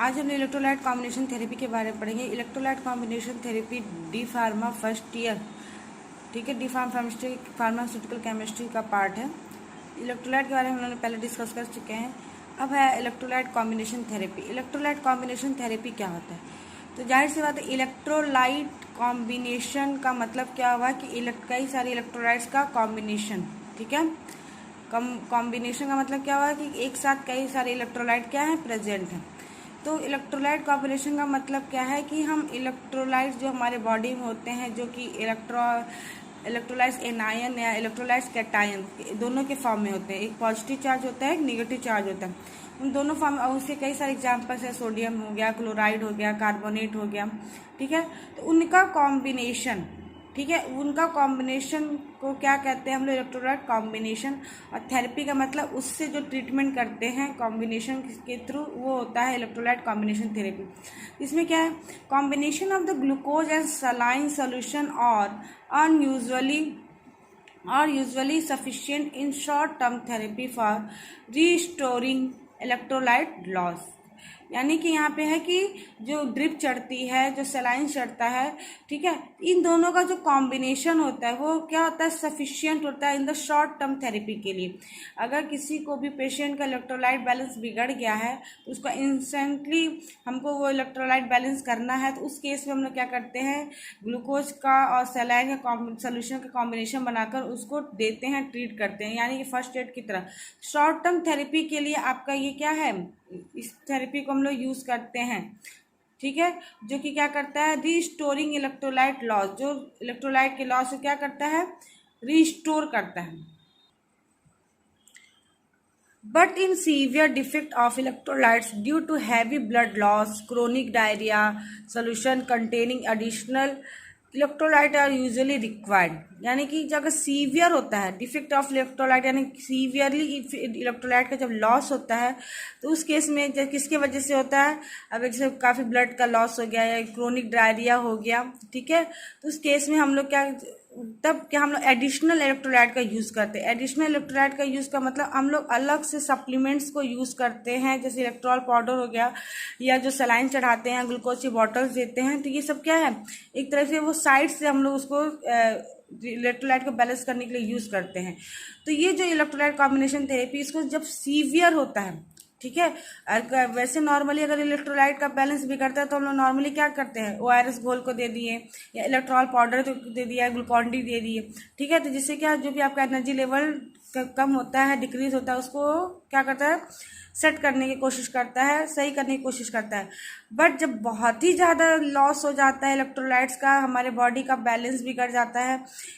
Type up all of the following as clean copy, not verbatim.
आज हम electrolyte combination therapy के बारे में पढ़ेंगे। Electrolyte combination therapy D pharma first year, ठीक है, डी फार्मास्यूटिकल केमिस्ट्री का पार्ट है। इलेक्ट्रोलाइट के बारे में हम लोगों ने पहले डिस्कस कर चुके हैं। अब है electrolyte combination therapy. Electrolyte combination therapy क्या होता है? तो जाहिर सी बात है, इलेक्ट्रोलाइट कॉम्बिनेशन का मतलब क्या हुआ कि कई सारे इलेक्ट्रोलाइट्स का कॉम्बिनेशन, ठीक है। कॉम्बिनेशन का मतलब क्या हुआ कि एक साथ कई सारे इलेक्ट्रोलाइट क्या है, प्रेजेंट हैं। तो इलेक्ट्रोलाइट कॉम्बिनेशन का मतलब क्या है कि हम इलेक्ट्रोलाइट्स जो हमारे बॉडी में होते हैं, जो कि इलेक्ट्रोलाइट्स एनायन या इलेक्ट्रोलाइट्स कैटायन दोनों के फॉर्म में होते हैं। एक पॉजिटिव चार्ज होता है, एक निगेटिव चार्ज होता है। उन दोनों फॉर्म, और उसके कई सारे एग्जाम्पल्स है, सोडियम हो गया, क्लोराइड हो गया, कार्बोनेट हो गया, ठीक है। तो उनका कॉम्बिनेशन, ठीक है, उनका कॉम्बिनेशन को क्या कहते हैं हम लोग, इलेक्ट्रोलाइट कॉम्बिनेशन। और थेरेपी का मतलब उससे जो ट्रीटमेंट करते हैं कॉम्बिनेशन के थ्रू, वो होता है इलेक्ट्रोलाइट कॉम्बिनेशन थेरेपी। इसमें क्या है, combination of the glucose and saline solution और usually sufficient in short term therapy for restoring electrolyte loss. यानी कि यहाँ पे है कि जो ड्रिप चढ़ती है, जो सलाइन चढ़ता है, ठीक है, इन दोनों का जो कॉम्बिनेशन होता है वो क्या होता है, सफिशिएंट होता है in the short term therapy के लिए। अगर किसी को भी पेशेंट का इलेक्ट्रोलाइट बैलेंस बिगड़ गया है तो उसका इंस्टेंटली हमको वो इलेक्ट्रोलाइट बैलेंस करना है, तो उस केस में हम लोग क्या करते हैं, ग्लूकोज का और सलाइन का सोल्यूशन का कॉम्बिनेशन बनाकर उसको देते हैं, ट्रीट करते हैं, यानी कि फर्स्ट एड की तरह। शॉर्ट टर्म थेरेपी के लिए आपका ये क्या है, इस थेरेपी को हम लोग यूज करते हैं, ठीक है, जो कि क्या करता है, रिस्टोरिंग इलेक्ट्रोलाइट लॉस। जो इलेक्ट्रोलाइट के लॉस को क्या करता है, रिस्टोर करता है। But in severe defect of electrolytes due to heavy blood loss, chronic diarrhoea, solution containing additional electrolyte are usually required. यानी कि जब सीवियर होता है डिफेक्ट ऑफ इलेक्ट्रोलाइट, यानी सीवियरली इलेक्ट्रोलाइट का जब लॉस होता है, तो उस केस में जब किसके वजह से होता है, अगर जैसे काफ़ी ब्लड का लॉस हो गया या क्रोनिक डायरिया हो गया, ठीक है, तो उस केस में हम लोग हम लोग एडिशनल इलेक्ट्रोलाइट का यूज़ करते हैं। एडिशनल इलेक्ट्रोलाइट का यूज़ का मतलब हम लोग अलग से सप्लीमेंट्स को यूज़ करते हैं, जैसे इलेक्ट्रॉल पाउडर हो गया, या जो सलाइन चढ़ाते हैं, ग्लूकोज की बॉटल्स देते हैं। तो ये सब क्या है, एक तरह से वो साइड से हम लोग उसको इलेक्ट्रोलाइट को बैलेंस करने के लिए यूज़ करते हैं। तो ये जो इलेक्ट्रोलाइट कॉम्बिनेशन थेरेपी, इसको जब सीवियर होता है, ठीक है, वैसे नॉर्मली अगर इलेक्ट्रोलाइट का बैलेंस बिगड़ता है तो हम लोग नॉर्मली क्या करते हैं, ORS घोल को दे दिए, या इलेक्ट्रॉल पाउडर दे दिया, ग्लूकॉन-डी दे दिए, ठीक है। तो जिससे क्या, जो भी आपका एनर्जी लेवल कम होता है, डिक्रीज होता है, उसको क्या करता है, सेट करने की कोशिश करता है, सही करने की कोशिश करता है। बट जब बहुत ही ज़्यादा लॉस हो जाता है इलेक्ट्रोलाइट्स का, हमारे बॉडी का बैलेंस बिगड़ जाता है,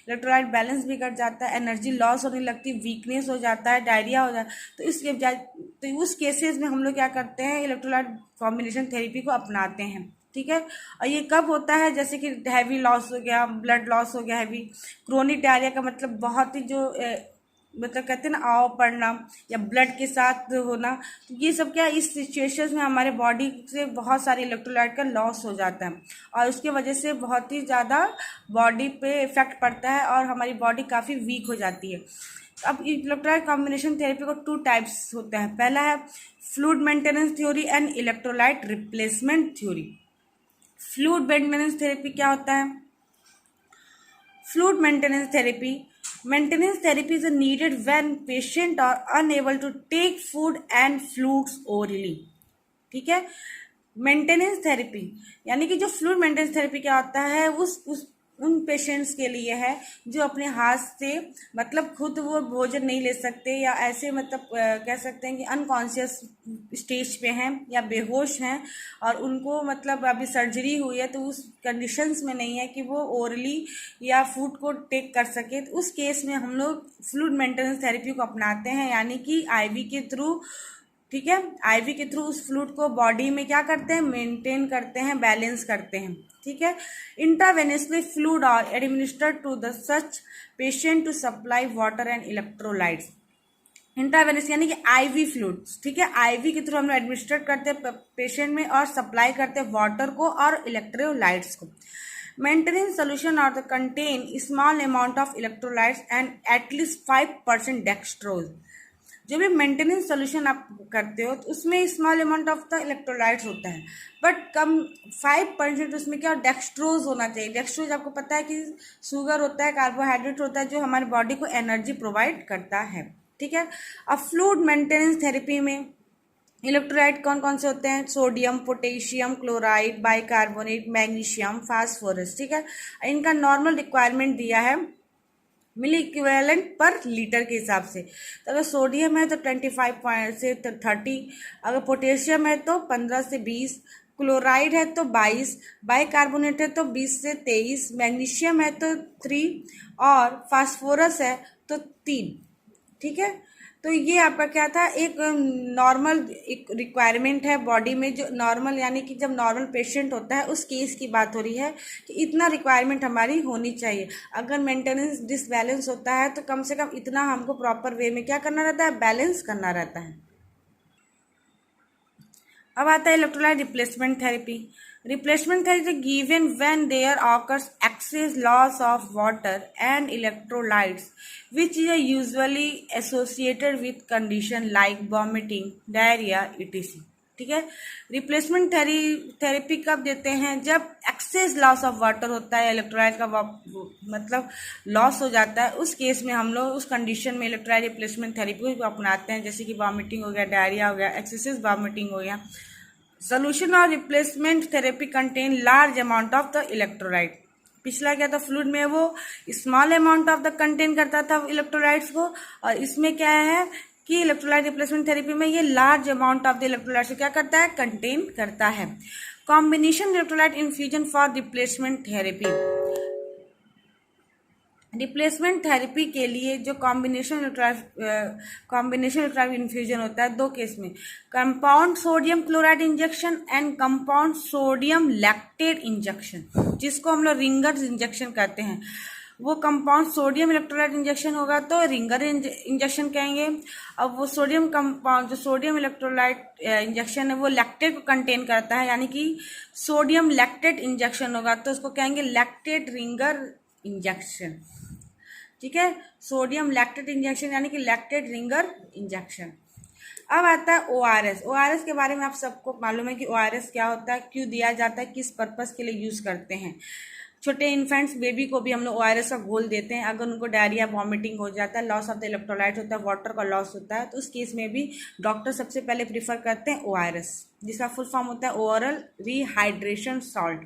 इलेक्ट्रोलाइट बैलेंस बिगड़ जाता है, एनर्जी लॉस होने लगती है, वीकनेस हो जाता है, डायरिया हो जाता है, तो उस केसेस में हम लोग क्या करते हैं, इलेक्ट्रोलाइट कॉम्बिनेशन थेरेपी को अपनाते हैं, ठीक है। और ये कब होता है, जैसे कि हैवी लॉस हो गया, ब्लड लॉस हो गया, हैवी क्रोनिक डायरिया का मतलब बहुत ही जो मतलब कहते हैं ना, आव पड़ना या ब्लड के साथ होना, तो ये सब क्या, इस सिचुएशंस में हमारे बॉडी से बहुत सारे इलेक्ट्रोलाइट का लॉस हो जाता है, और उसके वजह से बहुत ही ज़्यादा बॉडी पे इफेक्ट पड़ता है और हमारी बॉडी काफ़ी वीक हो जाती है। अब इलेक्ट्रोलाइट कॉम्बिनेशन थेरेपी को 2 टाइप्स होता है। पहला है fluid maintenance theory and electrolyte replacement theory. Fluid maintenance therapy क्या होता है? Fluid maintenance therapy is needed when patient are unable to take food and fluids orally, ठीक है। मेंटेनेंस थेरेपी यानी कि जो फ्लूइड मेंटेनेंस थेरेपी क्या होता है, उन पेशेंट्स के लिए है जो अपने हाथ से मतलब खुद वो भोजन नहीं ले सकते, या ऐसे मतलब कह सकते हैं कि अनकॉन्शियस स्टेज पे हैं या बेहोश हैं, और उनको मतलब अभी सर्जरी हुई है, तो उस कंडीशंस में नहीं है कि वो ओरली या फूड को टेक कर सके। तो उस केस में हम लोग फ्लूइड मेंटेनेंस थेरेपी को अपनाते हैं, यानी कि IV के थ्रू, ठीक है, IV के थ्रू उस फ्लूइड को बॉडी में क्या करते हैं, मेंटेन करते हैं, बैलेंस करते हैं, ठीक है। Intravenously fluid are administered to the such patient to supply water and electrolytes. Intravenous यानी कि IV फ्लूइड्स, ठीक है, IV के थ्रू हम लोग एडमिनिस्टर करते हैं पेशेंट में और सप्लाई करते हैं वाटर को और इलेक्ट्रोलाइट्स को। Maintenance solution are the contain small amount of electrolytes and at least 5% dextrose. जो भी मेंटेनेंस सोल्यूशन आप करते हो तो उसमें small amount of the electrolytes होता है, बट कम 5% उसमें क्या डेक्सट्रोज होना चाहिए। डेक्सट्रोज आपको पता है कि शुगर होता है, कार्बोहाइड्रेट होता है, जो हमारे बॉडी को एनर्जी प्रोवाइड करता है। ठीक है। अब फ्लूइड मेंटेनेंस थेरेपी में इलेक्ट्रोलाइट कौन कौन से होते हैं? Sodium, potassium chloride, bicarbonate, magnesium, phosphorus. ठीक है। इनका नॉर्मल रिक्वायरमेंट दिया है मिली इक्विवेलेंट पर लीटर के हिसाब से। तो अगर सोडियम है तो 25 से 30, अगर पोटेशियम है तो 15 से 20, क्लोराइड है तो 22, बाइकार्बोनेट है तो 20 से 23, मैग्नीशियम है तो 3 और फास्फोरस है तो 3। ठीक है। तो ये आपका क्या था, एक नॉर्मल एक रिक्वायरमेंट है बॉडी में, जो नॉर्मल यानी कि जब नॉर्मल पेशेंट होता है उस केस की बात हो रही है कि इतना रिक्वायरमेंट हमारी होनी चाहिए। अगर मेंटेनेंस डिसबैलेंस होता है तो कम से कम इतना हमको प्रॉपर वे में क्या करना रहता है, बैलेंस करना रहता है। अब आता है electrolyte replacement therapy. Replacement therapy is given when there occurs excess loss of water and electrolytes, which is usually associated with condition like vomiting, diarrhea, etc. ठीक है। रिप्लेसमेंट थेरेपी कब देते हैं? जब एक्सेस लॉस ऑफ वाटर होता है, electrolyte का मतलब लॉस हो जाता है, उस केस में हम लोग उस कंडीशन में इलेक्ट्रोलाइट रिप्लेसमेंट थेरेपी को अपनाते हैं, जैसे कि वॉमिटिंग हो गया, डायरिया हो गया, एक्सेसिव वॉमिटिंग हो गया। सोल्यूशन और replacement therapy contain large amount of the electrolyte. पिछला क्या था, फ्लूइड में वो small amount of the contain करता था इलेक्ट्रोलाइट्स को, और इसमें क्या है कि इलेक्ट्रोलाइट रिप्लेसमेंट थेरेपी में ये large amount of the electrolytes को क्या करता है, कंटेन करता है। Combination electrolyte infusion for replacement therapy. Replacement therapy के लिए जो कॉम्बिनेशन इलेक्ट्रोलाइट इन्फ्यूजन होता है दो केस में, compound sodium chloride injection and compound sodium lactate injection, जिसको हम लोग रिंगर इंजेक्शन कहते हैं। वो कंपाउंड सोडियम इलेक्ट्रोलाइट इंजेक्शन होगा तो रिंगर इंजेक्शन कहेंगे। अब वो सोडियम कंपाउंड जो सोडियम इलेक्ट्रोलाइट इंजेक्शन है वो लैक्टेट को कंटेन करता है, यानी कि सोडियम लैक्टेट इंजेक्शन होगा तो उसको कहेंगे लैक्टेट रिंगर इंजेक्शन। ठीक है। सोडियम लैक्टेट इंजेक्शन यानी कि लैक्टेट रिंगर इंजेक्शन। अब आता है ओआरएस। ओआरएस के बारे में आप सबको मालूम है कि ओआरएस क्या होता है, क्यों दिया जाता है, किस पर्पस के लिए यूज करते हैं। छोटे इन्फेंट्स बेबी को भी हम लोग ओआरएस का घोल देते हैं अगर उनको डायरिया वॉमिटिंग हो जाता है, लॉस ऑफ द इलेक्ट्रोलाइट होता है, वाटर का लॉस होता है, तो उस केस में भी डॉक्टर सबसे पहले प्रीफर करते हैं ओआरएस, जिसका फुल फॉर्म होता है ओरल रिहाइड्रेशन सॉल्ट।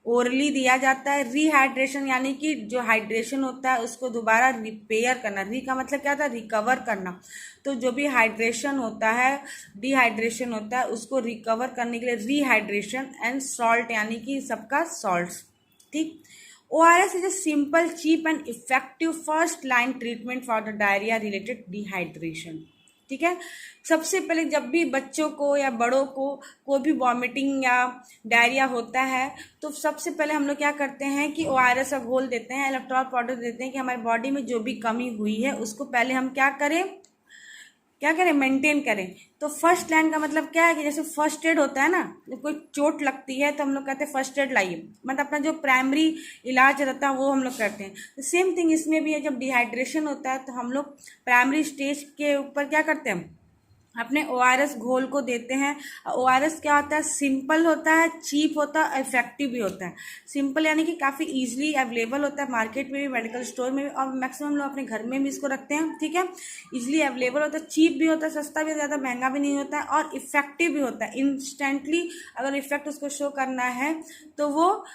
ओरली दिया जाता है। रिहाइड्रेशन यानी कि जो हाइड्रेशन होता है उसको दोबारा रिपेयर करना। री का मतलब क्या था, रिकवर करना। तो जो भी हाइड्रेशन होता है, डिहाइड्रेशन होता है, उसको रिकवर करने के लिए रिहाइड्रेशन एंड सॉल्ट यानी कि सबका सॉल्ट्स। ठीक। ORS is a simple, cheap and effective first line treatment for the diarrhea related dehydration. ठीक है। सबसे पहले जब भी बच्चों को या बड़ों को कोई भी वॉमिटिंग या डायरिया होता है तो सबसे पहले हम लोग क्या करते हैं कि ORS का घोल देते हैं, इलेक्ट्रॉल पाउडर देते हैं कि हमारी बॉडी में जो भी कमी हुई है उसको पहले हम क्या करें, मेंटेन करें। तो फर्स्ट लाइन का मतलब क्या है कि जैसे फर्स्ट एड होता है ना, जब कोई चोट लगती है तो हम लोग कहते हैं फर्स्ट एड लाइए, मतलब अपना जो प्राइमरी इलाज रहता है वो हम लोग करते हैं। तो सेम थिंग इसमें भी है, जब डिहाइड्रेशन होता है तो हम लोग प्राइमरी स्टेज के ऊपर क्या करते हैं, अपने ORS घोल को देते हैं। ORS क्या होता है, सिंपल होता है, चीप होता है, इफेक्टिव भी होता है। सिंपल यानी कि काफ़ी इजीली अवेलेबल होता है मार्केट में भी, मेडिकल स्टोर में भी, और मैक्सिमम लोग अपने घर में भी इसको रखते हैं। ठीक है। इजीली अवेलेबल होता है, चीप भी होता है, सस्ता भी, ज़्यादा महंगा भी नहीं होता है, और इफेक्टिव भी होता है। इंस्टेंटली अगर इफेक्ट उसको शो करना है तो वो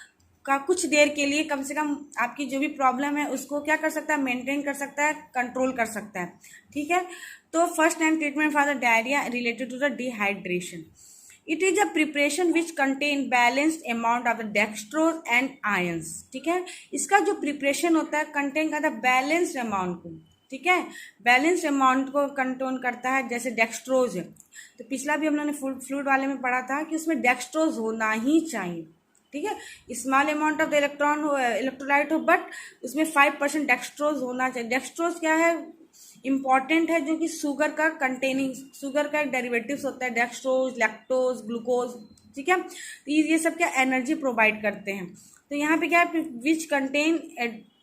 का कुछ देर के लिए कम से कम आपकी जो भी प्रॉब्लम है उसको क्या कर सकता है, मेंटेन कर सकता है, कंट्रोल कर सकता है। ठीक है। तो first line treatment for the diarrhoea related to the dehydration. It is a preparation which contain balanced amount of the dextrose and ions. ठीक है। इसका जो प्रिपरेशन होता है कंटेन करता है बैलेंस्ड अमाउंट को। ठीक है। बैलेंस्ड अमाउंट को कंटेन करता है, जैसे डेक्सट्रोज है तो पिछला भी हम लोगों ने फ्लूइड वाले में पढ़ा था कि उसमें डेक्सट्रोज होना ही चाहिए। ठीक है। Small amount of the electron हो, इलेक्ट्रोलाइट हो, बट उसमें 5% डेक्सट्रोज होना चाहिए। डेक्सट्रोज क्या है, इंपॉर्टेंट है, जो कि शुगर का कंटेनिंग, शुगर का एक डेरिवेटिव्स होता है, डेक्सट्रोज, लैक्टोज, ग्लूकोज। ठीक है। तो ये सब क्या एनर्जी प्रोवाइड करते हैं। तो यहाँ पे क्या है, which contain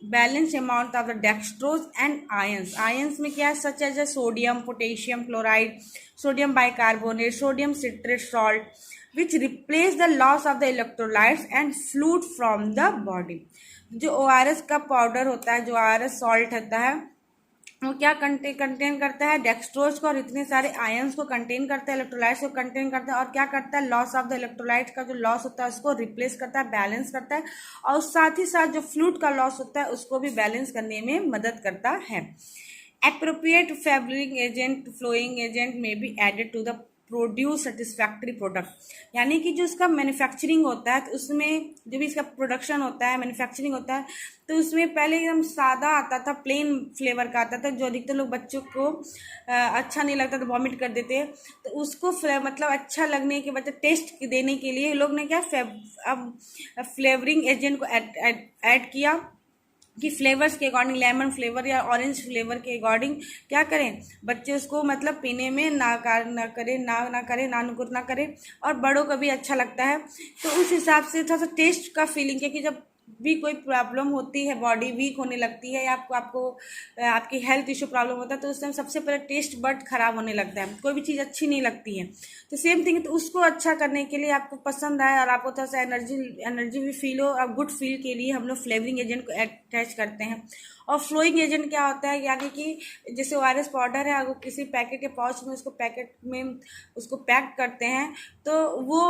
balance amount of the dextrose and ions. Ions में क्या है, such as sodium, potassium chloride, sodium bicarbonate, sodium citrate salt, which replace the loss of the electrolytes and fluid from the body. जो ORS का powder होता है, जो ORS salt होता है, वो क्या कंटेन करता है, डेक्सट्रोज को और इतने सारे आयंस को कंटेन करता है, इलेक्ट्रोलाइट्स को कंटेन करता है, और क्या करता है, लॉस ऑफ द इलेक्ट्रोलाइट्स का जो लॉस होता है उसको रिप्लेस करता है, बैलेंस करता है, और साथ ही साथ जो फ्लूइड का लॉस होता है उसको भी बैलेंस करने में मदद करता है। Appropriate flavouring agent, flowing agent may be added to the produce satisfactory product. यानी कि जो इसका मैन्युफैक्चरिंग होता है तो उसमें जो भी इसका प्रोडक्शन होता है, मैन्युफैक्चरिंग होता है, तो उसमें पहले एकदम सादा आता था, प्लेन फ्लेवर का आता था, जो अधिकतर लोग बच्चों को अच्छा नहीं लगता तो वॉमिट कर देते हैं। तो उसको मतलब अच्छा लगने के बाद टेस्ट देने के लिए लोग ने क्या अब फ्लेवरिंग एजेंट को ऐड किया कि फ्लेवर्स के अकॉर्डिंग, लेमन फ्लेवर या ऑरेंज फ्लेवर के अकॉर्डिंग क्या करें, बच्चे उसको मतलब पीने में ना नुकुर ना करे, और बड़ों को भी अच्छा लगता है। तो उस हिसाब से थोड़ा सा टेस्ट का फीलिंग, क्योंकि जब भी कोई प्रॉब्लम होती है, बॉडी वीक होने लगती है या आपको आपकी हेल्थ इशू प्रॉब्लम होता है, तो उस टाइम सबसे पहले टेस्ट बड खराब होने लगता है, कोई भी चीज़ अच्छी नहीं लगती है। तो सेम थिंग, तो उसको अच्छा करने के लिए, आपको पसंद आए और आपको थोड़ा सा एनर्जी भी फील हो, और गुड फील के लिए हम लोग फ्लेवरिंग एजेंट को अटैच करते हैं। और फ्लोइंग एजेंट क्या होता है, यानी कि जैसे ORS पाउडर है, अगर किसी पैकेट के पाउच में उसको पैकेट में उसको पैक करते हैं तो वो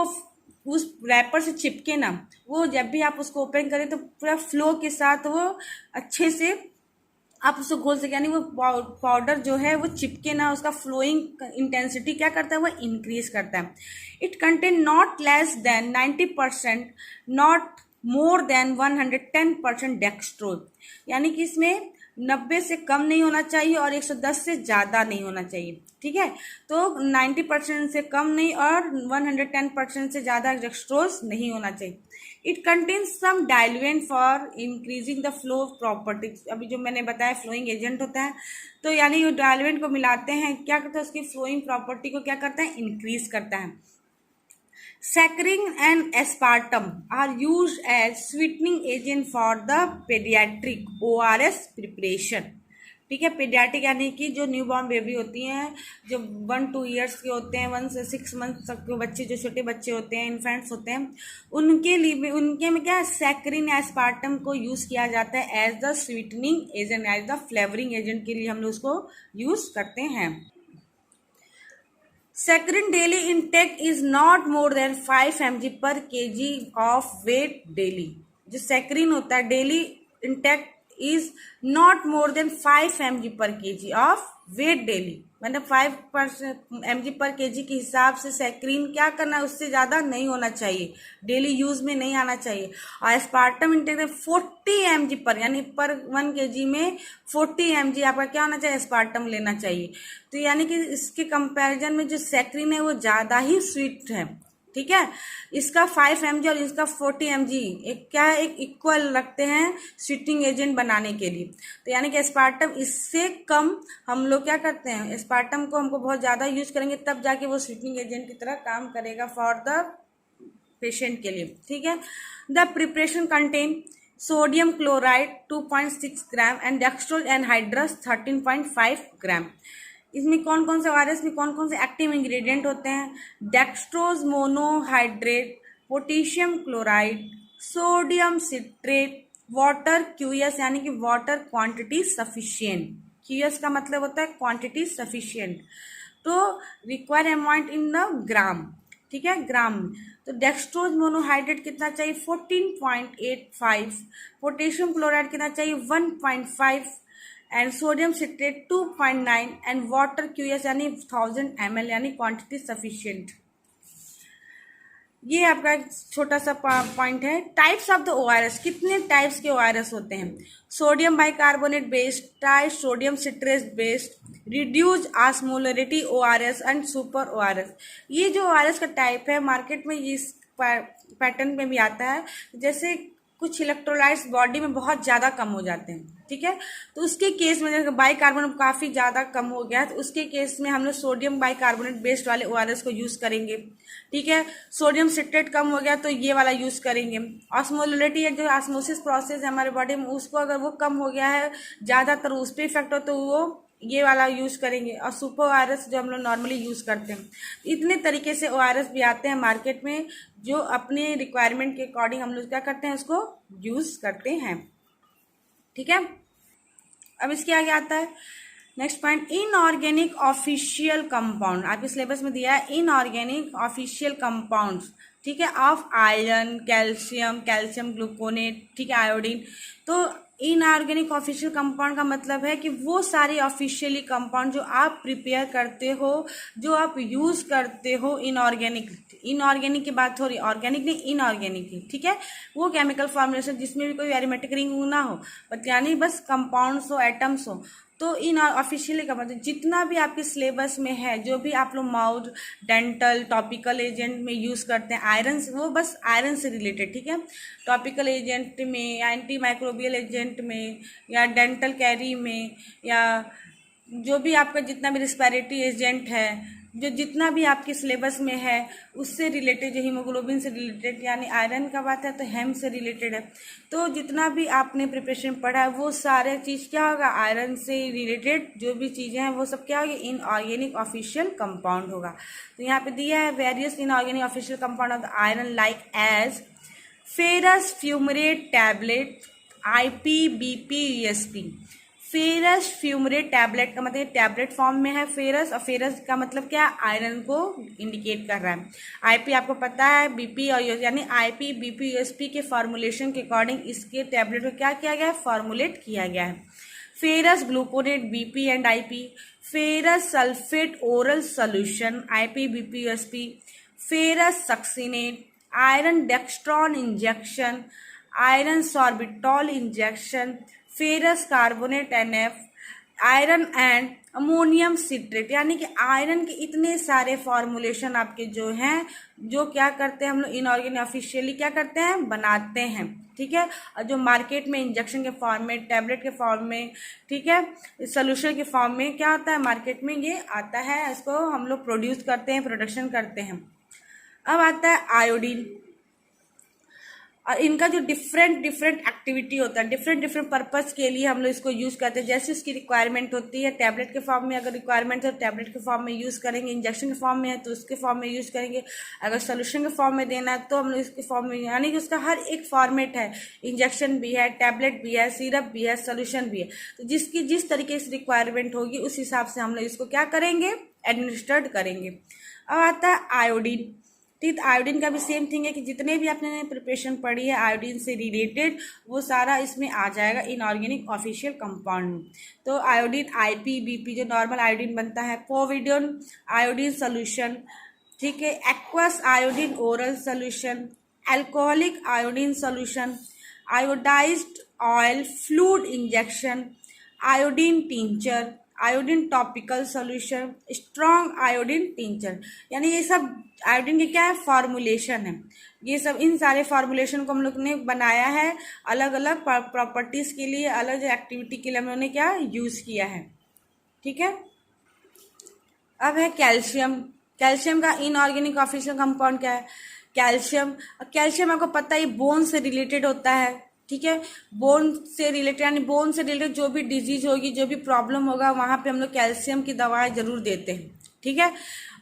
उस रैपर से चिपके ना, वो जब भी आप उसको ओपन करें तो पूरा फ्लो के साथ वो अच्छे से आप उसको घोल सके, यानी वो पाउडर जो है वो चिपके ना, उसका फ्लोइंग इंटेंसिटी क्या करता है, वो इंक्रीज करता है। It contain not less than 90%, not more then 110% dextrose. यानी कि इसमें 90 से कम नहीं होना चाहिए और 110 से ज़्यादा नहीं होना चाहिए, ठीक है। तो 90% से कम नहीं और 110% से ज़्यादा डेक्सट्रोज नहीं होना चाहिए। It contains some diluent for increasing the flow properties. अभी जो मैंने बताया फ्लोइंग एजेंट होता है, तो यानी ये डाइल्यूएंट को मिलाते हैं, क्या करता है, उसकी फ्लोइंग प्रॉपर्टी को क्या करता है, इंक्रीज करता है। Saccharin and aspartame are used as sweetening agent for the pediatric ORS preparation। ठीक है, पीडियाट्रिक यानी कि जो न्यूबॉर्न बेबी होती हैं, जो 1-2 ईयर्स के होते हैं, 1 से 6 मंथ तक के बच्चे, जो छोटे बच्चे होते हैं, इन्फेंट्स होते हैं, उनके लिए, उनके में क्या सैक्रिन एस्पार्टम को यूज़ किया जाता है as the sweetening agent, as the flavouring agent के लिए हम लोग उसको यूज़ करते हैं। Saccharin daily intake is not more than 5 mg per kg of weight daily। जो सैक्रिन होता है daily intake is not more than 5 mg per kg of weight daily, मतलब 5 mg per kg के हिसाब से सैक्रिन क्या करना है, उससे ज़्यादा नहीं होना चाहिए, डेली यूज में नहीं आना चाहिए। और एस्पार्टम इंटेक 40 mg पर, यानी पर 1 kg में 40 mg आपका क्या होना चाहिए, एस्पार्टम लेना चाहिए। तो यानी कि इसके कंपैरिजन में जो सैक्रिन है वो ज़्यादा ही स्वीट है, ठीक है। इसका 5 mg और इसका 40 mg एक क्या है, एक इक्वल रखते हैं स्वीटनिंग एजेंट बनाने के लिए। तो यानी कि एस्पार्टम इससे कम हम लोग क्या करते हैं, एस्पार्टम को हमको बहुत ज़्यादा यूज करेंगे तब जाके वो स्वीटनिंग एजेंट की तरह काम करेगा फॉर द पेशेंट के लिए, ठीक है। The preparation contain sodium chloride 2.6 gram and dextrose anhydrous 13.5 ग्राम। इसमें कौन कौन से ORS में कौन कौन से एक्टिव इंग्रेडिएंट होते हैं, dextrose monohydrate, potassium chloride, sodium citrate, water QS यानी कि वाटर क्वांटिटी सफिशिएंट। QS का मतलब होता है क्वांटिटी सफिशिएंट, तो require amount in the gram, ठीक है, ग्राम में। तो डेक्सट्रोज मोनोहाइड्रेट कितना चाहिए, 14.85, पोटेशियम क्लोराइड कितना चाहिए, 1.5 and sodium citrate 2.9 and water QS यानी 1000 ml यानी क्वांटिटी सफिशिएंट। ये आपका एक छोटा सा पॉइंट है। टाइप्स ऑफ द ORS, कितने टाइप्स के ORS होते हैं, sodium bicarbonate based, try sodium citrate based, reduce osmolarity ORS and super ORS। ये जो ORS का टाइप है मार्केट में इस पैटर्न में भी आता है, जैसे कुछ इलेक्ट्रोलाइट्स बॉडी में बहुत ज़्यादा कम हो जाते हैं, ठीक है। तो उसके केस में जैसे बाइकार्बोनेट काफ़ी ज़्यादा कम हो गया है, तो उसके केस में हम लोग सोडियम बाइकार्बोनेट बेस्ड वाले ORS को यूज़ करेंगे, ठीक है। सोडियम सिट्रेट कम हो गया तो ये वाला यूज़ करेंगे। ऑस्मोलरिटी है, जो ऑस्मोसिस प्रोसेस है हमारे बॉडी में, उसको अगर वो कम हो गया है ज़्यादातर, उस पर इफेक्ट हो तो वो ये वाला यूज़ करेंगे। और सुपर ORS जो हम लोग नॉर्मली यूज़ करते हैं। इतने तरीके से ORS भी आते हैं मार्केट में, जो अपने रिक्वायरमेंट के अकॉर्डिंग हम लोग क्या करते हैं, उसको यूज़ करते हैं, ठीक है। अब इसके आगे आता है next point, inorganic official compound. आपके सिलेबस में दिया है इनऑर्गेनिक ऑफिशियल कंपाउंड्स, ठीक है, of iron, calcium, calcium gluconate, ठीक है, आयोडीन। तो इनऑर्गेनिक ऑफिशियल कंपाउंड का मतलब है कि वो सारे ऑफिशियली कंपाउंड जो आप प्रिपेयर करते हो, जो आप यूज़ करते हो इनऑर्गेनिक की बात हो रही, ऑर्गेनिक नहीं इनऑर्गेनिक की, ठीक है। वो केमिकल फॉर्मुलेशन जिसमें भी कोई एरोमेटिक रिंग ना हो, बट यानी बस कंपाउंड्स हो, एटम्स हो, तो इन ऑफिशियली का मतलब जितना भी आपके सिलेबस में है, जो भी आप लोग माउथ, डेंटल, टॉपिकल एजेंट में यूज़ करते हैं, आयरन, वो बस आयरन से रिलेटेड, ठीक है। टॉपिकल एजेंट में, एंटी माइक्रोबियल एजेंट में, या डेंटल कैरी में, या जो भी आपका जितना भी रिस्पायरेटरी एजेंट है, जो जितना भी आपके सिलेबस में है उससे रिलेटेड, जो हीमोग्लोबिन से रिलेटेड, यानी आयरन का बात है तो हेम से रिलेटेड है। तो जितना भी आपने प्रिपरेशन पढ़ा है वो सारे चीज़ क्या होगा, आयरन से रिलेटेड जो भी चीज़ें हैं वो सब क्या होगी, इनऑर्गेनिक ऑफिशियल कंपाउंड होगा। तो यहाँ पे दिया है various inorganic official compound of the iron like as ferrous fumarate tablet, IPBP-USP। Ferrous fumarate tablet का मतलब टैबलेट फॉर्म में है फेरस, और फेरस का मतलब क्या, आयरन को इंडिकेट कर रहा है। IP आपको पता है, BP और यानी IPBP-USP के फॉर्मुलेशन के अकॉर्डिंग इसके टैबलेट को क्या किया गया है, फॉर्मुलेट किया गया है। Ferrous gluconate BP and IP, ferrous sulphate oral solution IPBP-USP, ferrous succinate, iron dextran injection, iron sorbitol injection, ferrous carbonate NF, iron and ammonium citrate. यानी कि आयरन के इतने सारे फॉर्मुलेशन आपके जो हैं, जो क्या करते हैं हम लोग इनऑर्गेनिक ऑफिशियली क्या करते हैं, बनाते हैं, ठीक है। और जो मार्केट में इंजेक्शन के फॉर्म में, टैबलेट के फॉर्म में, ठीक है, सोल्यूशन के फॉर्म में क्या आता है, मार्केट में ये आता है, इसको हम लोग प्रोड्यूस करते हैं, प्रोडक्शन करते हैं। अब आता है आयोडीन, और इनका जो डिफरेंट एक्टिविटी होता है, डिफरेंट पर्पस के लिए हम लोग इसको यूज़ करते हैं। जैसे उसकी रिक्वायरमेंट होती है, टैबलेट के फॉर्म में अगर रिक्वायरमेंट है तो टैबलेट के फॉर्म में यूज़ करेंगे, इंजेक्शन के फॉर्म में है तो उसके फॉर्म में यूज़ करेंगे, अगर सोल्यूशन के फॉर्म में देना है तो हम लोग इसके फॉर्म में, यानी कि उसका हर एक फॉर्मेट है, इंजेक्शन भी है, टैबलेट भी है, सिरप भी है, सोल्यूशन भी है। तो जिसकी जिस तरीके से रिक्वायरमेंट होगी उस हिसाब से हम लोग इसको क्या करेंगे, एडमिनिस्टर्ड करेंगे। अब आता है आयोडीन, ठीक। आयोडीन का भी सेम थिंग है कि जितने भी आपने प्रिपरेशन पढ़ी है आयोडीन से रिलेटेड, वो सारा इसमें आ जाएगा इनऑर्गेनिक ऑफिशियल कंपाउंड में। तो आयोडीन IPBP जो नॉर्मल आयोडीन बनता है, पोविडोन आयोडीन सोल्यूशन, ठीक है, aqueous iodine oral solution, alcoholic iodine solution, iodised oil fluid injection, iodine tincture, iodine topical solution, strong iodine tincture. यानी ये सब आयोडीन के क्या है, फॉर्मुलेशन है। ये सब इन सारे फॉर्मुलेशन को हम लोग ने बनाया है अलग अलग प्रॉपर्टीज के लिए, अलग एक्टिविटी के लिए हम लोगों ने क्या यूज किया है, ठीक है। अब है कैल्शियम। कैल्शियम का इनऑर्गेनिक ऑफिशियल कंपाउंड क्या है, कैल्शियम। कैल्शियम आपको पता है बोन से रिलेटेड होता है, ठीक है। बोन से रिलेटेड यानी बोन से रिलेटेड जो भी डिजीज होगी, जो भी प्रॉब्लम होगा, वहां पे हम लोग कैल्शियम की दवाएं जरूर देते हैं, ठीक है।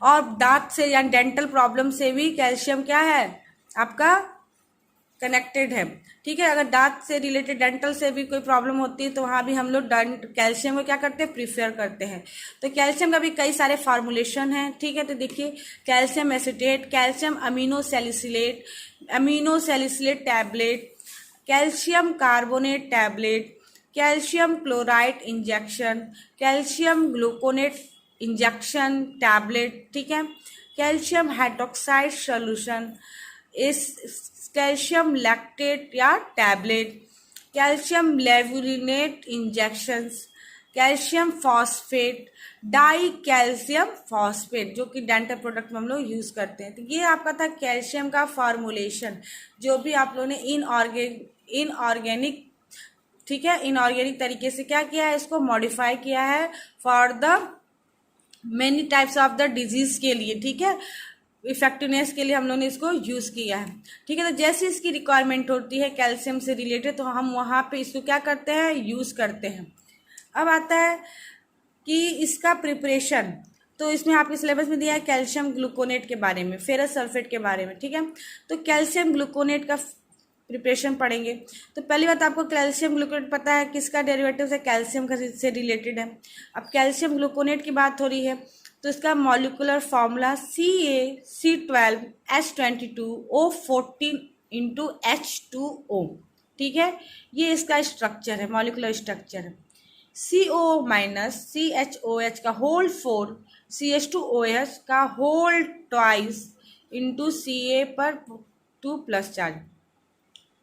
और दांत से या डेंटल प्रॉब्लम से भी कैल्शियम क्या है, आपका कनेक्टेड है, ठीक है। अगर दांत से रिलेटेड, डेंटल से भी कोई प्रॉब्लम होती है तो वहाँ भी हम लोग कैल्शियम को क्या करते हैं, प्रीफर करते हैं। तो कैल्शियम का भी कई सारे फॉर्मुलेशन हैं, ठीक है। तो देखिए, calcium acetate, calcium amino salicylate tablet, calcium carbonate tablet, calcium chloride injection, calcium gluconate injection tablet, ठीक है, कैल्शियम हाइड्रोक्साइड सोल्यूशन, इस कैल्शियम लैक्टेट या tablet, calcium levulinate injections, calcium phosphate, di calcium phosphate, जो कि डेंटल प्रोडक्ट में हम लोग use करते हैं। तो ये आपका था कैल्शियम का फॉर्मुलेशन, जो भी आप लोगों ने इनऑर्गेनिक, ठीक है, इनऑर्गेनिक तरीके से क्या किया है, इसको मॉडिफाई किया है for the many types of the disease के लिए, ठीक है, इफेक्टिवनेस के लिए हम लोगों ने इसको यूज किया है, ठीक है। तो जैसे इसकी रिक्वायरमेंट होती है कैल्शियम से रिलेटेड, तो हम वहाँ पे इसको क्या करते हैं, यूज करते हैं। अब आता है कि इसका प्रिपरेशन, तो इसमें आपके सिलेबस में दिया है कैल्शियम ग्लूकोनेट के बारे में, फेरस सल्फेट के बारे में, ठीक है। तो कैल्शियम ग्लूकोनेट का प्रिपरेशन पढ़ेंगे। तो पहली बात, आपको कैल्शियम ग्लूकोनेट पता है किसका डेरिवेटिव है, कैल्शियम का से रिलेटेड है। अब कैल्शियम ग्लूकोनेट की बात हो रही है, तो इसका मॉलिकुलर फॉर्मूला CaC12H22O14 ठीक है, ये इसका स्ट्रक्चर है, मॉलिकुलर स्ट्रक्चर है। CO माइनस CHOH का होल 4 CH2OH का होल ट्वाइस इंटू Ca पर 2 प्लस चार्ज,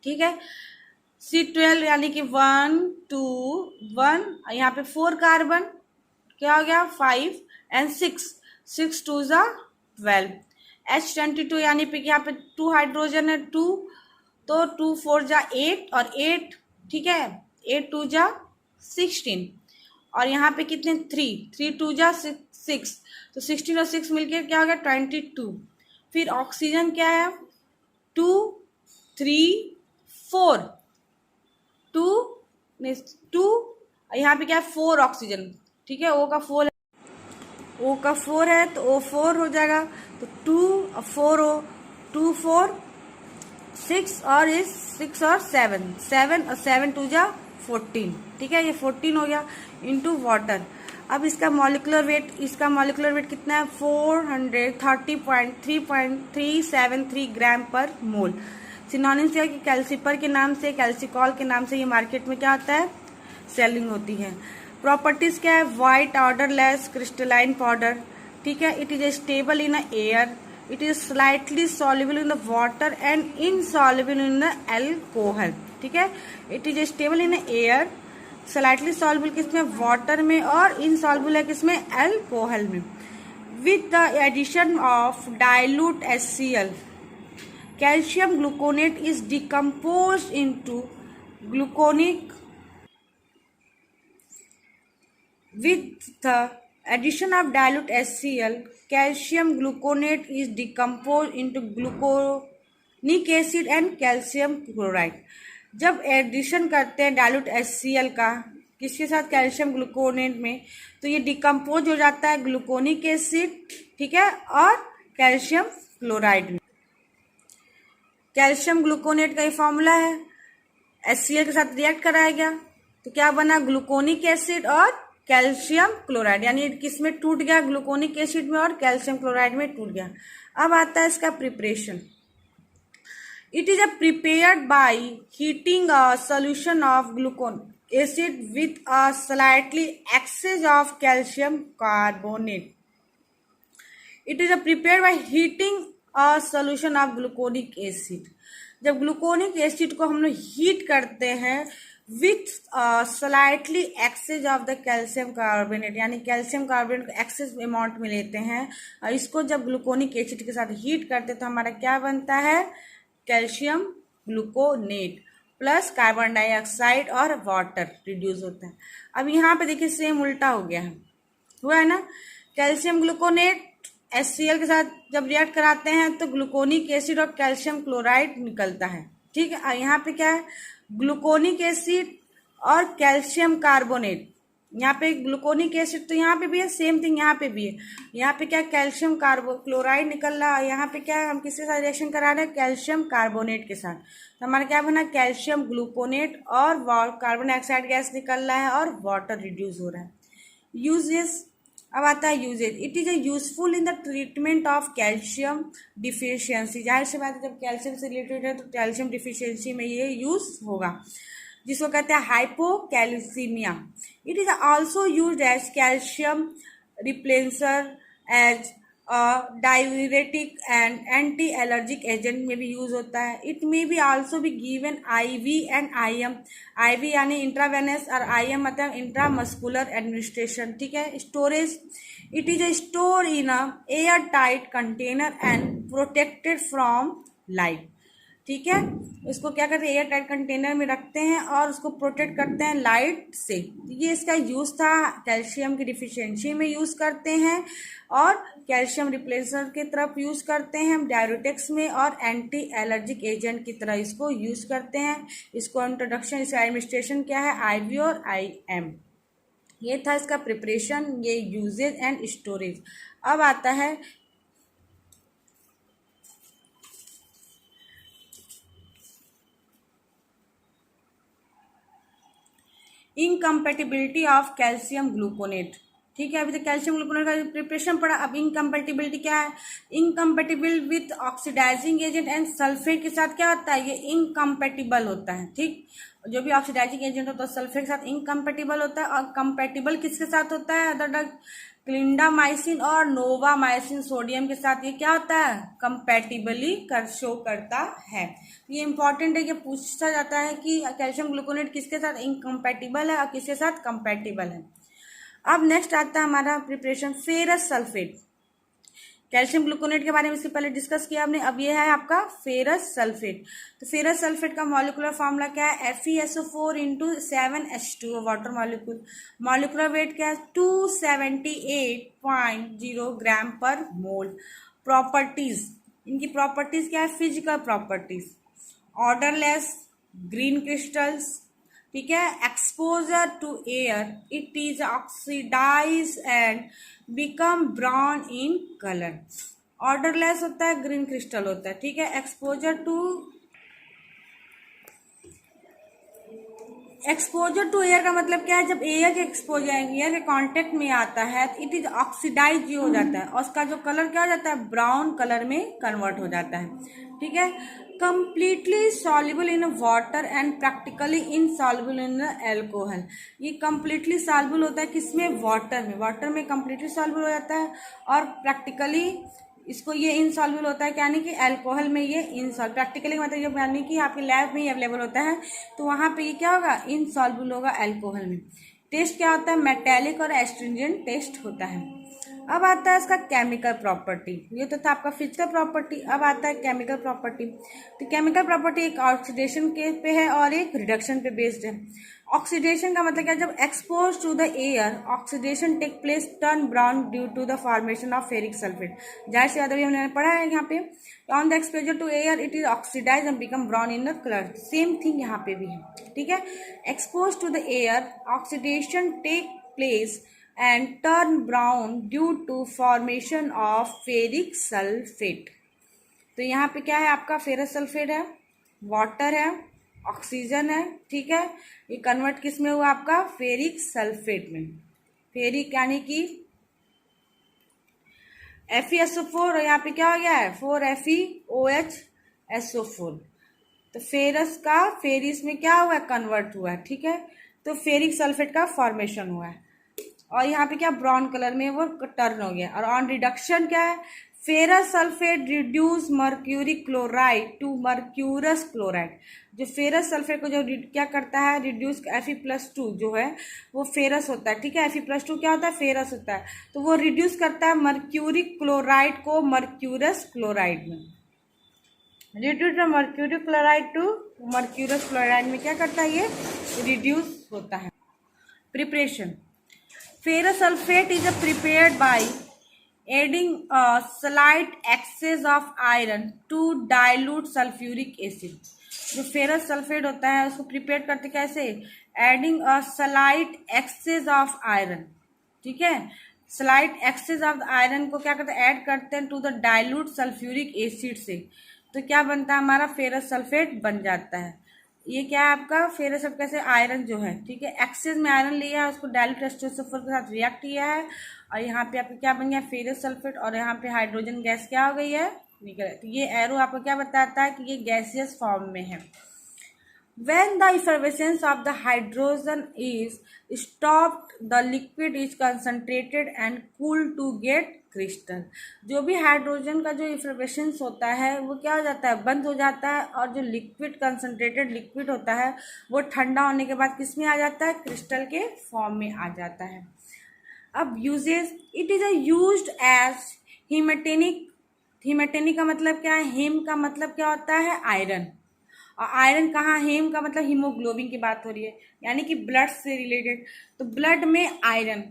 ठीक है। C12 यानी कि 1 2 1, यहाँ पे 4 कार्बन, क्या हो गया 5 एंड 6 2 जा 12। H22 यानी पे यहाँ पे 2 हाइड्रोजन है 2, तो 2 4 जा 8 और 8, ठीक है, 8 2 जा 16, और यहाँ पे कितने 3 2 जा 6, तो 16 और 6 मिलके क्या हो गया 22। फिर ऑक्सीजन क्या है 2 3 4 2 2, यहाँ पे क्या है 4 ऑक्सीजन, ठीक है, O का 4 है तो O4 हो जाएगा, तो 2 और 4O 2 4 6 और 6 और 7 और 7 2 जा 14, ठीक है, ये 14 हो गया इंटू वाटर। अब इसका मॉलिकुलर वेट कितना है 430.373 ग्राम पर मोल। सिनोनिम्स है कि कैल्सिपर के नाम से, कैल्सिकॉल के नाम से ये मार्केट में क्या होता है, सेलिंग होती है। प्रॉपर्टीज क्या है, वाइट ऑर्डरलेस क्रिस्टलाइन पाउडर, ठीक है, it is stable in air, it is slightly soluble in the water and insoluble in the alcohol, ठीक है, it is stable in air, slightly soluble किसमें, वाटर में, और इनसॉल्युबल है किसमें, अल्कोहल में। With the addition of dilute HCl, calcium gluconate is decomposed into gluconic. With the addition of dilute HCl, calcium gluconate is decomposed into gluconic acid and calcium chloride. जब addition करते हैं dilute HCl का किसके साथ, calcium gluconate में, तो ये decompose हो जाता है ग्लूकोनिक एसिड, ठीक है, और कैल्शियम क्लोराइड में। कैल्शियम ग्लूकोनेट का ये फॉर्मूला है, HCl के साथ रिएक्ट कराया गया तो क्या बना, ग्लूकोनिक एसिड और कैल्शियम क्लोराइड, यानी किसमें टूट गया, ग्लूकोनिक एसिड में और कैल्शियम क्लोराइड में टूट गया। अब आता है इसका preparation. It is prepared by heating a solution of glucon acid with a slightly excess of calcium carbonate. It is prepared by heating a solution of gluconic acid. जब ग्लूकोनिक एसिड को हम लोग हीट करते हैं with slightly excess of the calcium carbonate, यानी calcium carbonate को excess amount में लेते हैं, और इसको जब ग्लूकोनिक एसिड के साथ हीट करते हैं तो हमारा क्या बनता है, calcium gluconate plus carbon dioxide और वाटर रिड्यूस होता है। अब यहाँ पे देखिए सेम उल्टा हो गया है, हुआ है ना, कैल्शियम ग्लूकोनेट HCl के साथ जब रिएक्ट कराते हैं तो ग्लूकोनिक एसिड और कैल्शियम क्लोराइड निकलता है, ठीक है। और यहाँ पे क्या है, ग्लूकोनिक एसिड और कैल्शियम कार्बोनेट, यहाँ पे ग्लूकोनिक एसिड तो यहाँ पे भी है, सेम थिंग यहाँ पे भी है, यहाँ पे क्या कैल्शियम क्लोराइड निकल रहा है, यहाँ पे क्या है, हम किसके साथ रिएक्शन करा रहे हैं, कैल्शियम कार्बोनेट के साथ, तो हमारा क्या बना, कैल्शियम ग्लूकोनेट और कार्बन डाइऑक्साइड गैस निकल रहा है और वाटर रिड्यूस हो रहा है। यूजेस, अब आता है uses. It is useful in the treatment of calcium deficiency, जाहिर सी बात है जब कैल्शियम से रिलेटेड है तो कैल्शियम डिफिशियंसी में ये यूज होगा, जिसको कहते हैं hypocalcaemia. It is also used as calcium replacer, as diuretic and anti allergic agent में भी यूज होता है। It may be also be given IV and IM, IV यानी इंट्रावेनस और IM मतलब इंट्रामस्कुलर एडमिनिस्ट्रेशन, ठीक है। Storage, it is store in a air tight container and protected from light. ठीक है। इसको क्या करते हैं, एयर टाइट कंटेनर में रखते हैं और उसको प्रोटेक्ट करते हैं लाइट से। ये इसका यूज़ था, कैल्शियम की डिफिशियंसी में यूज़ करते हैं और कैल्शियम रिप्लेसर की तरफ यूज़ करते हैं हम डायरेटिक्स में, और एंटी एलर्जिक एजेंट की तरह इसको यूज़ करते हैं। इसको इंट्रोडक्शन, इसका एडमिनिस्ट्रेशन क्या है, IV और IM। ये था इसका प्रिपरेशन, ये यूजेज एंड स्टोरेज। अब आता है इनकम्पेटिबिलिटी ऑफ कैल्शियम ग्लूकोनेट। ठीक है, अभी तक कैल्शियम ग्लूकोनेट का प्रिपरेशन पड़ा। अब इनकम्पेटिबिलिटी क्या है, incompatible with oxidising agent and sulphate के साथ क्या होता है, ये इनकम्पेटिबल होता है। ठीक, जो भी ऑक्सीडाइजिंग एजेंट होता है सल्फेट के साथ इनकम्पेटिबल होता है। और कंपेटिबल किसके साथ होता है, अदर ड्रग क्लिंडामाइसिन और नोवामाइसिन सोडियम के साथ ये क्या होता है, कंपैटिबली शो करता है। ये इंपॉर्टेंट है, ये पूछा जाता है कि कैल्शियम ग्लूकोनेट किसके साथ इनकम्पैटिबल है और किसके साथ कंपैटिबल है। अब नेक्स्ट आता है हमारा preparation ferrous sulphate. Calcium gluconate के बारे में इससे पहले डिस्कस किया हमने। अब ये है आपका फेरस सल्फेट। तो फेरस सल्फेट का मॉलिक्यूलर फॉर्मूला क्या है, FeSO4 × 7H2 water molecule. Molecular weight क्या है, 278.0 ग्राम पर मोल। प्रॉपर्टीज, इनकी प्रॉपर्टीज क्या है, physical properties, odourless, green crystals, ठीक है, exposure to air, it is oxidise and become brown in colour. Odourless होता है, ग्रीन क्रिस्टल होता है। ठीक है, एक्सपोजर टू एयर का मतलब क्या है, जब एयर के एक्सपोजर एयर के कांटेक्ट में आता है इट इज ऑक्सीडाइज हो जाता है और उसका जो कलर क्या हो जाता है, ब्राउन कलर में कन्वर्ट हो जाता है। ठीक है, completely soluble in water and practically insoluble in alcohol. ये कंप्लीटली सॉल्युबल होता है किसमें, वाटर में कंप्लीटली सॉल्युबल हो जाता है और प्रैक्टिकली इसको ये इनसॉल्युबल होता है, यानी कि अल्कोहल में ये इनसॉल्युबल, प्रैक्टिकली मतलब यानी कि आपके लैब में ही अवेलेबल होता है तो वहाँ पे ये क्या होगा, इनसॉल्युबल होगा अल्कोहल में। टेस्ट क्या होता है, मेटालिक और एस्ट्रिंजेंट टेस्ट होता है। अब आता है इसका केमिकल प्रॉपर्टी। ये तो था आपका फिजिकल प्रॉपर्टी। अब आता है केमिकल प्रॉपर्टी। तो केमिकल प्रॉपर्टी एक ऑक्सीडेशन के पे है और एक रिडक्शन पे बेस्ड है। ऑक्सीडेशन का मतलब क्या, जब expose to the air oxidation take place turn brown due to the formation of ferric sulphate. जाहिर सी बात, अभी हमने पढ़ा है यहाँ पे, on the exposure to air it is oxidise and become brown in the colour. Same thing यहाँ पे भी है। ठीक है, expose to the air oxidation take place and turn brown due to formation of ferric sulfate। तो यहाँ पे क्या है आपका, फेरस सल्फेट है, वाटर है, ऑक्सीजन है। ठीक है, ये कन्वर्ट किस में हुआ आपका, फेरिक सल्फेट में। फेरिक यानी कि FeSO4 और यहाँ पे क्या हो गया है, 4FeOHSO4। तो फेरस का फेरिस में क्या हुआ है, कन्वर्ट हुआ है। ठीक है, तो फेरिक सल्फेट का फॉर्मेशन हुआ है और यहाँ पे क्या, ब्राउन कलर में वो टर्न हो गया। और ऑन रिडक्शन क्या है, ferrous sulphate reduce mercury chloride to mercurous chloride. जो फेरस सल्फेट को जो क्या करता है, रिड्यूस Fe+2 जो है वो फेरस होता है। ठीक है, Fe+2 क्या होता है, फेरस होता है, तो वो रिड्यूस करता है मर्क्यूरी क्लोराइड को मर्क्यूरस क्लोराइड में। Reduce mercury chloride to mercurous chloride में क्या करता है, ये रिड्यूस होता है। Preparation, ferrous sulfate is prepared by adding a slight excess of iron to dilute sulfuric acid। जो फेरस सल्फेट होता है उसको प्रिपेयर करते कैसे, adding a slight excess of iron. ठीक है, स्लाइट एक्सेस ऑफ आयरन को क्या करते हैं, ऐड करते हैं to the dilute sulphuric acid से, तो क्या बनता है हमारा, फेरस सल्फेट बन जाता है। ये क्या है आपका, फेरस सब कैसे, आयरन जो है, ठीक है, एक्सेस में आयरन लिया है उसको डाइल्यूट H2SO4 के साथ रिएक्ट किया है और यहाँ पे आपका क्या बन गया, फेरस सल्फेट, और यहाँ पे हाइड्रोजन गैस क्या हो गई है, निकल। तो ये एरो आपको क्या बताता है कि ये गैसियस फॉर्म में है। When the effervescence of the hydrogen is stopped, the liquid is concentrated and cooled to get crystal. जो भी हाइड्रोजन का जो इफर्वेशंस होता है वो क्या हो जाता है, बंद हो जाता है, और जो लिक्विड कंसनट्रेटेड लिक्विड होता है वो ठंडा होने के बाद किस में आ जाता है, क्रिस्टल के फॉर्म में आ जाता है। अब uses, it is used as haematinic haematinic का मतलब क्या है? हेम का मतलब क्या होता है? आयरन। और आयरन कहाँ? हेम का मतलब हीमोग्लोबिन की बात हो रही है, यानी कि ब्लड से रिलेटेड। तो ब्लड में आयरन,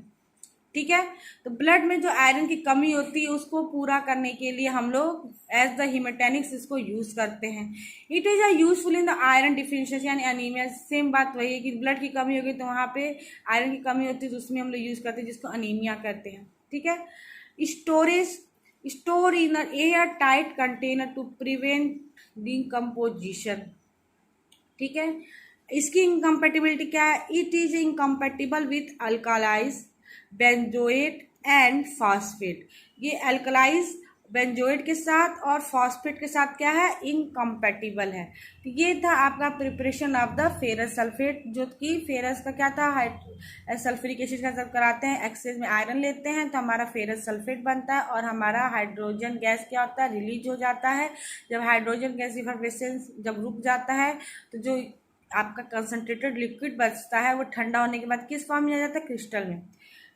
ठीक है। तो ब्लड में जो आयरन की कमी होती है उसको पूरा करने के लिए हम लोग एज द हीमेटेनिक्स इसको यूज करते हैं। It is a useful in the iron deficiency यानी अनीमिया। सेम बात वही है कि ब्लड की कमी होगी तो वहाँ पे आयरन की कमी होती है, तो उसमें हम लोग यूज करते हैं जिसको अनीमिया कहते हैं, ठीक है। Storage, store in air tight container to prevent decomposition, ठीक है। इसकी इनकम्पेटिबिलिटी क्या है? It is incompatible with alkalis, benzoate and phosphate. ये अल्कलाइज बेंजोएट के साथ और फॉस्फेट के साथ क्या है? इनकम्पेटिबल है। तो ये था आपका preparation of the ferrous sulphate, जो कि फेरस का क्या था? सल्फ्यूरिक एसिड का सब कराते हैं, एक्सेस में आयरन लेते हैं तो हमारा फेरस सल्फेट बनता है और हमारा हाइड्रोजन गैस क्या होता है? रिलीज हो जाता है। जब हाइड्रोजन गैस इफर्वेसेंस जब रुक जाता है तो जो आपका कंसनट्रेटेड लिक्विड बचता है वो ठंडा होने के बाद किस फॉर्म में आ जाता है? क्रिस्टल में।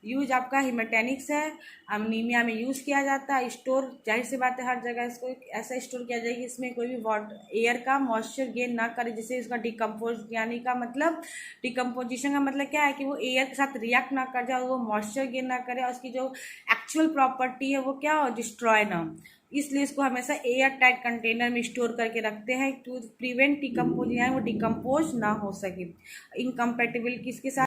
यूज आपका हीमेटेनिक्स है, अमनीमिया में यूज किया जाता है। स्टोर, जाहिर सी बात है हर जगह इसको ऐसा स्टोर किया जाए कि इसमें कोई भी वाटर एयर का मॉइस्चर गेन ना करे, जिससे इसका डिकम्पोज यानी का मतलब डिकम्पोजिशन का मतलब क्या है कि वो एयर के साथ रिएक्ट ना कर जाए, वो मॉइस्चर गेन ना करे और उसकी जो एक्चुअल प्रॉपर्टी है वो क्या हो? डिस्ट्रॉय ना हो। इसलिए इसको हमेशा एयर टाइट कंटेनर में स्टोर करके रखते हैं टू प्रिवेंट डिकम्पोज, यानी वो डिकम्पोज ना हो सके। इनकम्पेटिबल किसके साथ?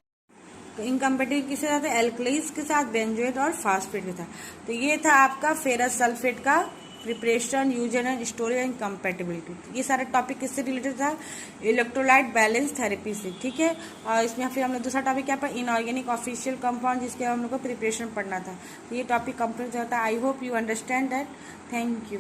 तो इनकम्पेटिबल किसके साथ है? एल्कलीज के साथ, बेंजोएट और फास्फेट के साथ। तो ये था आपका फेरस सल्फेट का preparation, use and storage and compatibility. ये सारा टॉपिक किससे रिलेटेड था? इलेक्ट्रोलाइट बैलेंस थेरेपी से, ठीक है। और इसमें फिर हम लोग दूसरा टॉपिक क्या पढ़ा? इनऑर्गेनिक ऑफिशियल कंपाउंड, जिसके हम लोग को प्रिपरेशन पढ़ना था। तो ये टॉपिक कंप्लीट होता है। I hope you understand that. Thank you.